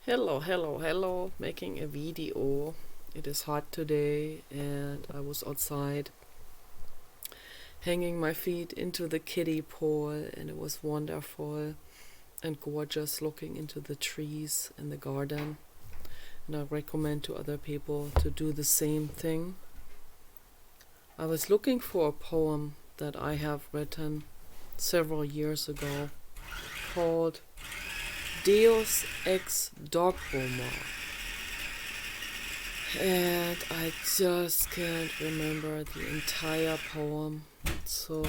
Hello, making a video. It is hot today and I was outside hanging my feet into the kiddie pool, and it was wonderful and gorgeous looking into the trees in the garden. And I recommend to other people to do the same thing. I was looking for a poem that I have written several years ago called Deus ex Dogma, and I just can't remember the entire poem. So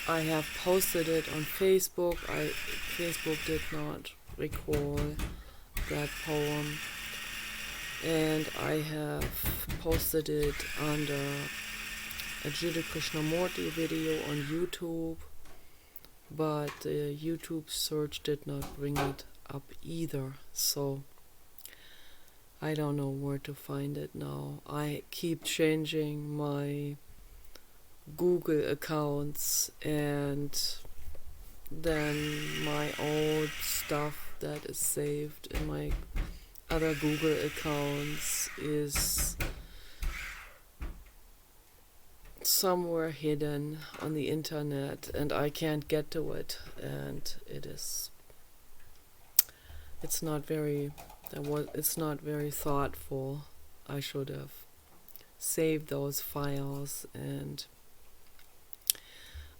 I have posted it on Facebook. Facebook did not recall that poem, and I have posted it under a Jiddu Krishnamurti video on YouTube, but the YouTube search did not bring it up either, so I don't know where to find it now. I keep changing my Google accounts, and then my old stuff that is saved in my other Google accounts is somewhere hidden on the internet, and I can't get to it, and it's not very thoughtful. I should have saved those files, and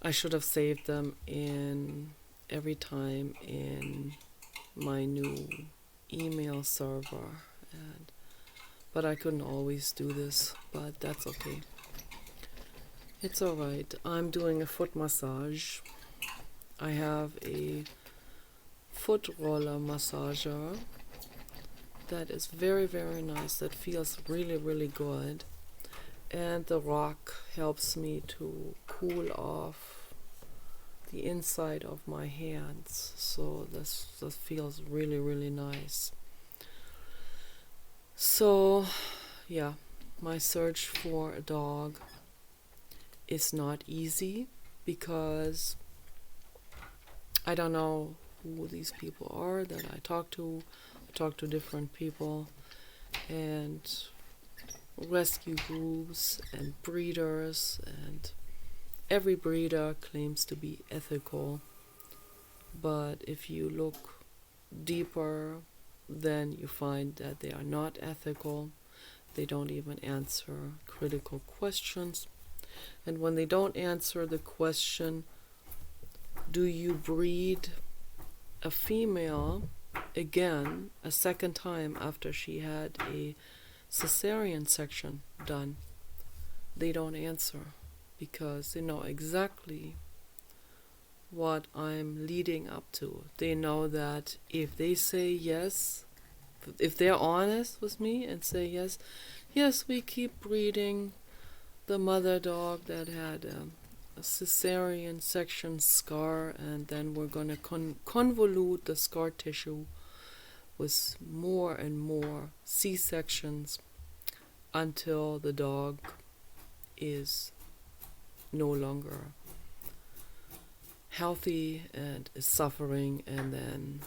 I should have saved them in every time in my new email server, but I couldn't always do this, but that's okay. It's alright. I'm doing a foot massage. I have a foot roller massager that is very, very nice, that feels really, really good. And the rock helps me to cool off the inside of my hands. So this feels really, really nice. So, yeah, my search for a dog is not easy because I don't know who these people are that I talk to. I talk to different people and rescue groups and breeders, and every breeder claims to be ethical, but if you look deeper, then you find that they are not ethical. They don't even answer critical questions. And when they don't answer the question, do you breed a female again a second time after she had a cesarean section done? They don't answer because they know exactly what I'm leading up to. They know that if they say yes, if they're honest with me and say yes, we keep breeding the mother dog that had a cesarean section scar, and then we're going to convolute the scar tissue with more and more C-sections until the dog is no longer healthy and is suffering, and then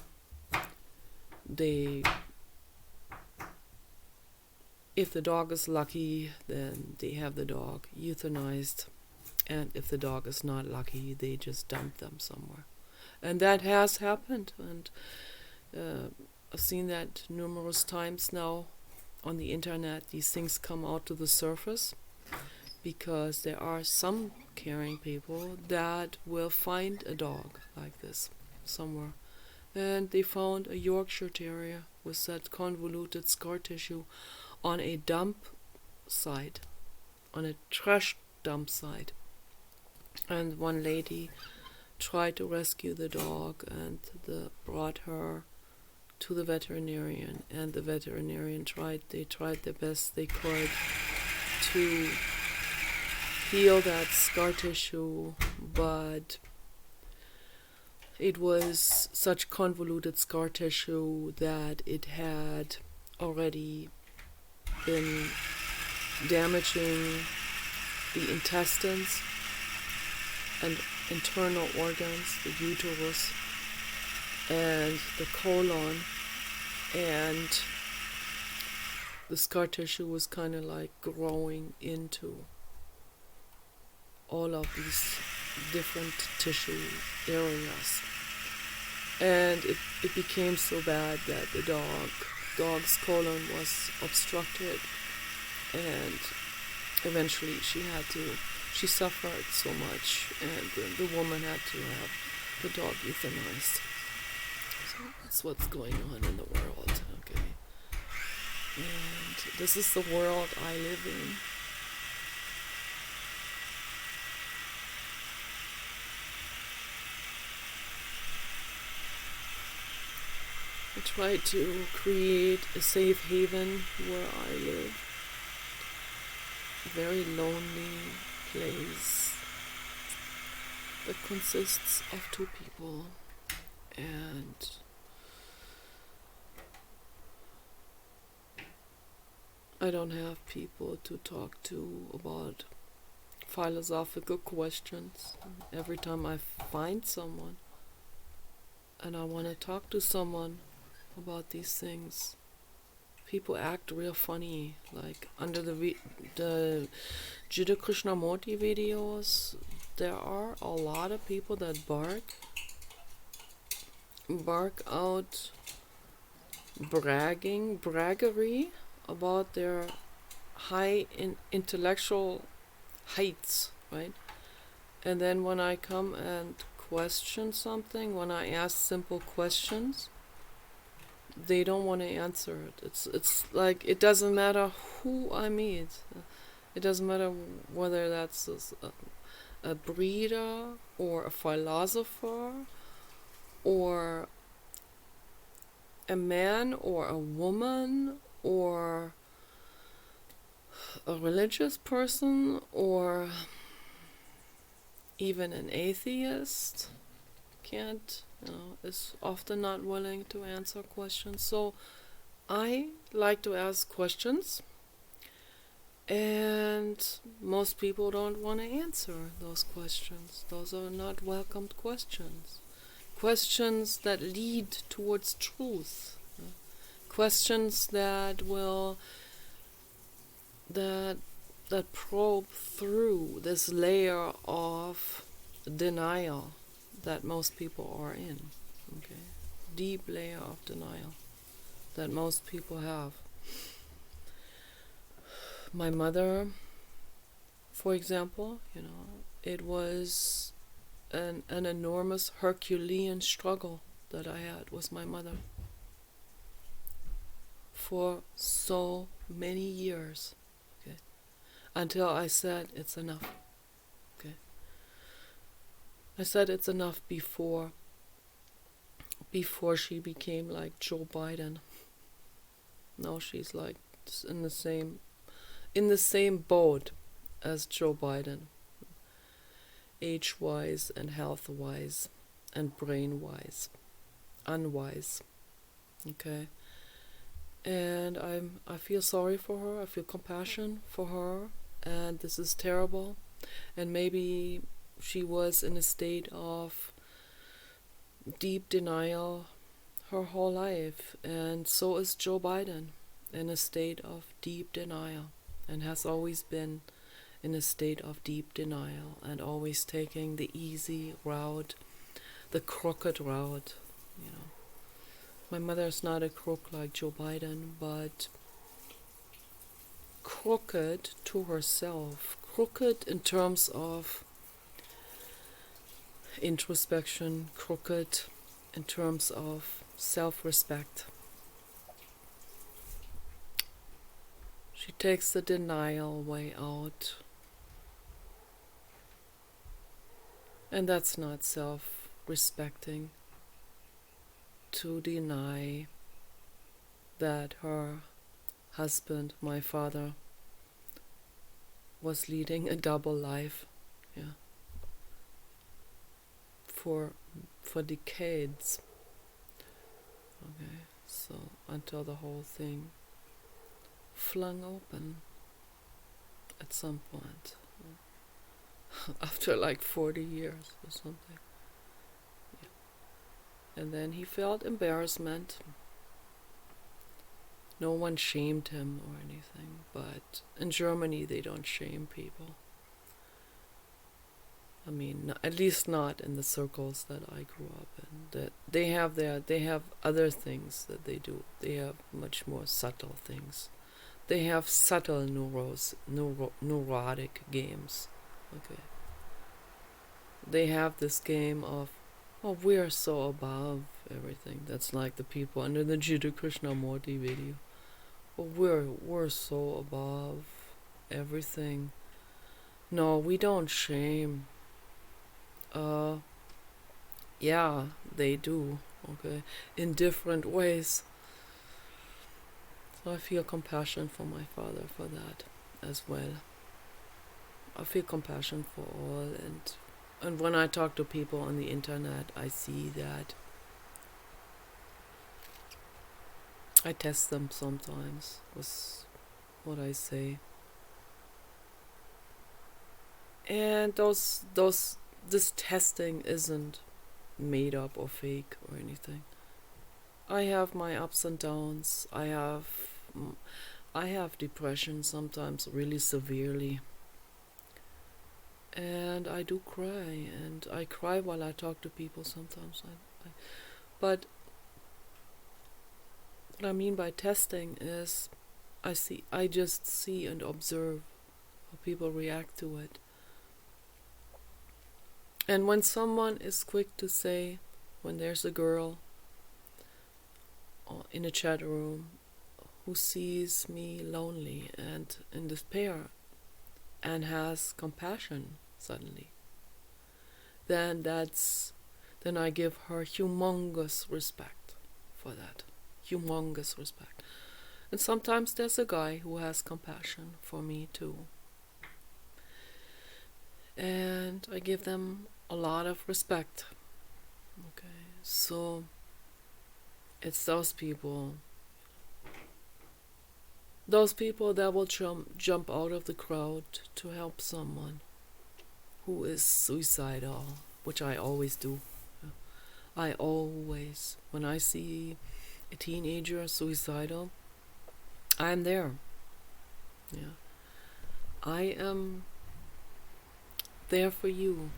if the dog is lucky, then they have the dog euthanized, and if the dog is not lucky, they just dump them somewhere. And that has happened, and I've seen that numerous times now on the internet. These things come out to the surface because there are some caring people that will find a dog like this somewhere. And they found a Yorkshire Terrier with that convoluted scar tissue on a dump site, on a trash dump site. And one lady tried to rescue the dog and brought her to the veterinarian, and the veterinarian tried their best they could to heal that scar tissue, but it was such convoluted scar tissue that it had already been damaging the intestines and internal organs, the uterus and the colon, and the scar tissue was kind of like growing into all of these different tissue areas. And it became so bad that the dog's colon was obstructed, and eventually she suffered so much, and the woman had to have the dog euthanized. So that's what's going on in the world, okay? And this is the world I live in. I try to create a safe haven where I live. A very lonely place that consists of 2 people, and I don't have people to talk to about philosophical questions. Every time I find someone and I want to talk to someone about these things, people act real funny. Like under the Jiddu Krishnamurti videos, there are a lot of people that bark out braggery about their high intellectual heights, right? And then when I come and question something, when I ask simple questions, they don't want to answer it. It's like it doesn't matter who I meet. It doesn't matter whether that's a breeder or a philosopher or a man or a woman or a religious person or even an atheist is often not willing to answer questions. So I like to ask questions, and most people don't want to answer those questions. Those are not welcomed questions. Questions that lead towards truth. Questions that will that probe through this layer of denial that most people are in. Okay, deep layer of denial that most people have. My mother, for example, it was an enormous Herculean struggle that I had with my mother for so many years, okay, until I said it's enough. Okay, I said it's enough before she became like Joe Biden. Now she's like in the same boat as Joe Biden, age-wise and health-wise and brain-wise, unwise. Okay, and I feel sorry for her. I feel compassion for her, and this is terrible. And maybe she was in a state of deep denial her whole life, and so is Joe Biden in a state of deep denial, and has always been in a state of deep denial, and always taking the easy route, the crooked route. My mother's not a crook like Joe Biden, but crooked to herself, crooked in terms of introspection, crooked in terms of self-respect. She takes the denial way out, and that's not self-respecting, to deny that her husband, my father, was leading a double life, for decades. Okay, so until the whole thing flung open at some point, after like 40 years or something. And then he felt embarrassment, No one shamed him or anything, but in Germany they don't shame people. I mean, at least not in the circles that I grew up in. That they have other things that they do. They have much more subtle things. They have subtle neurotic games. Okay. They have this game of, oh, we're so above everything. That's like the people under the Jiddu Krishnamurti video. Oh, we're so above everything. No, we don't shame. Yeah, they do. Okay, in different ways. So I feel compassion for my father for that as well. I feel compassion for all, and when I talk to people on the internet, I see that I test them sometimes with what I say. And this testing isn't made up or fake or anything. I have my ups and downs. I have depression sometimes really severely. And I do cry, and I cry while I talk to people sometimes. But what I mean by testing is I just see and observe how people react to it. And when someone is quick to say, when there's a girl in a chat room who sees me lonely and in despair and has compassion suddenly, then I give her humongous respect for that. Humongous respect. And sometimes there's a guy who has compassion for me too. And I give them a lot of respect. Okay, so it's those people that will jump out of the crowd to help someone who is suicidal, which I always do. I always, when I see a teenager suicidal, I'm there. Yeah, I am there for you.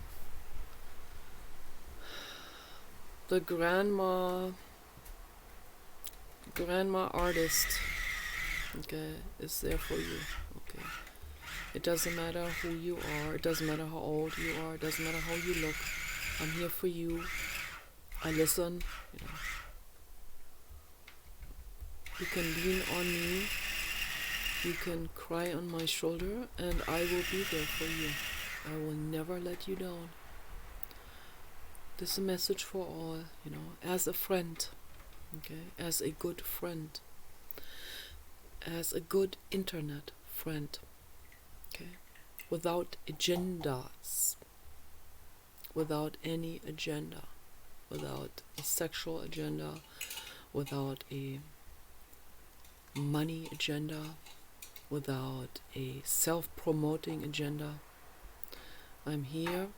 The grandma artist, okay, is there for you. Okay, it doesn't matter who you are, it doesn't matter how old you are, it doesn't matter how you look. I'm here for you. I listen. You can lean on me, you can cry on my shoulder, and I will be there for you. I will never let you down. This is a message for all, as a friend, okay, as a good friend, as a good internet friend, okay, without agendas, without any agenda, without a sexual agenda, without a money agenda, without a self-promoting agenda. I'm here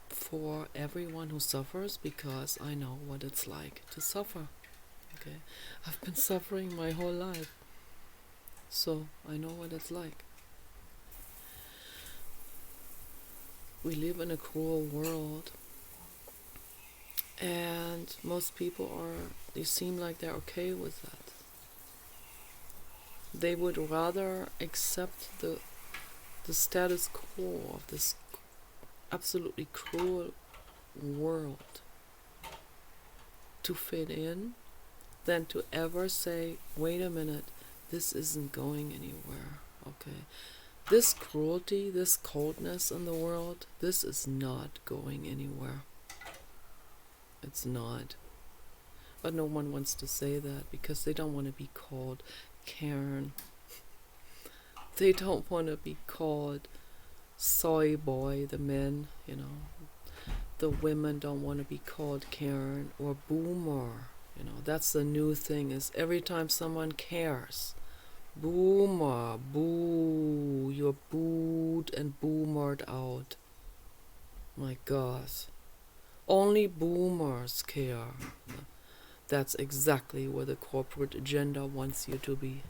for everyone who suffers because I know what it's like to suffer. Okay, I've been suffering my whole life, so I know what it's like. We live in a cruel world, and most people they seem like they're okay with that. They would rather accept the status quo of this absolutely cruel world to fit in than to ever say, wait a minute, this isn't going anywhere. Okay, this cruelty, this coldness in the world, this is not going anywhere. It's not. But no one wants to say that because they don't want to be called Karen. They don't want to be called soy boy, the men, The women don't want to be called Karen or boomer. That's the new thing, is every time someone cares, boomer, boo, you're booed and boomered out. My God. Only boomers care that's exactly where the corporate agenda wants you to be.